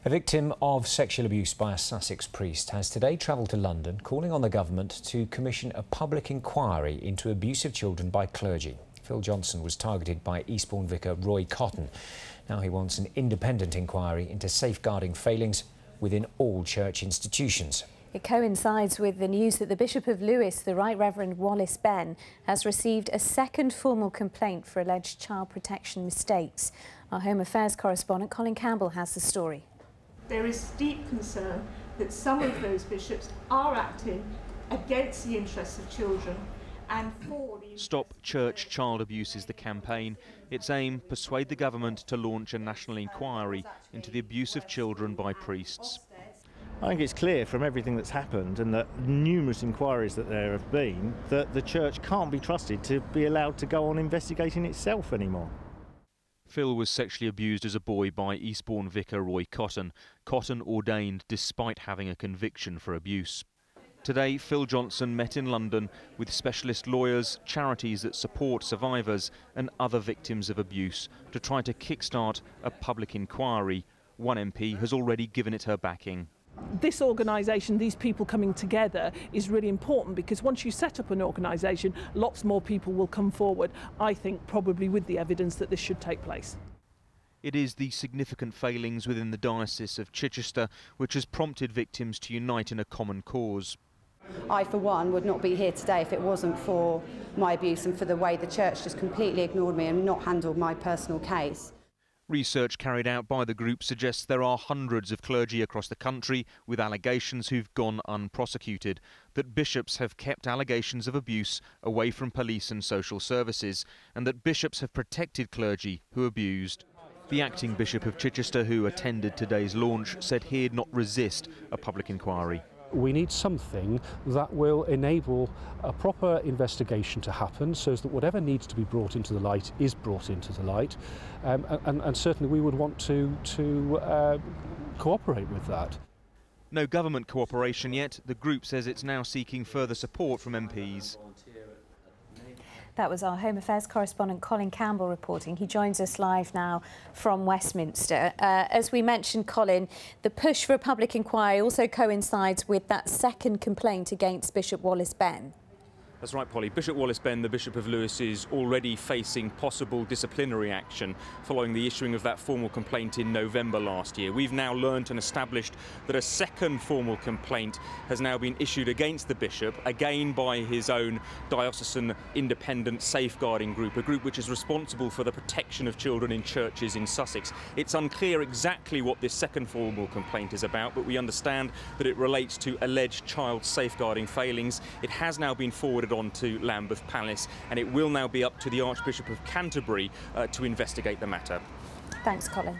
A victim of sexual abuse by a Sussex priest has today travelled to London, calling on the government to commission a public inquiry into abuse of children by clergy. Phil Johnson was targeted by Eastbourne vicar Roy Cotton. Now he wants an independent inquiry into safeguarding failings within all church institutions. It coincides with the news that the Bishop of Lewes, the Right Reverend Wallace Benn, has received a second formal complaint for alleged child protection mistakes. Our Home Affairs correspondent Colin Campbell has the story. There is deep concern that some of those bishops are acting against the interests of children and for the... Stop Church Child Abuse is the campaign. Its aim, persuade the government to launch a national inquiry into the abuse of children by priests. I think it's clear from everything that's happened and the numerous inquiries that there have been that the church can't be trusted to be allowed to go on investigating itself anymore. Phil was sexually abused as a boy by Eastbourne vicar Roy Cotton. Cotton ordained despite having a conviction for abuse. Today, Phil Johnson met in London with specialist lawyers, charities that support survivors and other victims of abuse to try to kickstart a public inquiry. One MP has already given it her backing. This organisation, these people coming together, is really important because once you set up an organisation, lots more people will come forward, I think probably with the evidence that this should take place. It is the significant failings within the Diocese of Chichester which has prompted victims to unite in a common cause. I, for one, would not be here today if it wasn't for my abuse and for the way the church just completely ignored me and not handled my personal case. Research carried out by the group suggests there are hundreds of clergy across the country with allegations who've gone unprosecuted, that bishops have kept allegations of abuse away from police and social services, and that bishops have protected clergy who abused. The acting Bishop of Chichester, who attended today's launch, said he'd not resist a public inquiry. We need something that will enable a proper investigation to happen so that whatever needs to be brought into the light is brought into the light, and certainly we would want to cooperate with that. No government cooperation yet. The group says it's now seeking further support from MPs. That was our Home Affairs correspondent Colin Campbell reporting. He joins us live now from Westminster. As we mentioned, Colin, the push for a public inquiry also coincides with that second complaint against Bishop Wallace Benn. That's right, Polly. Bishop Wallace Benn, the Bishop of Lewes, is already facing possible disciplinary action following the issuing of that formal complaint in November last year. We've now learnt and established that a second formal complaint has now been issued against the bishop, again by his own diocesan independent safeguarding group, a group which is responsible for the protection of children in churches in Sussex. It's unclear exactly what this second formal complaint is about, but we understand that it relates to alleged child safeguarding failings. It has now been forwarded on to Lambeth Palace, and it will now be up to the Archbishop of Canterbury to investigate the matter. Thanks, Colin.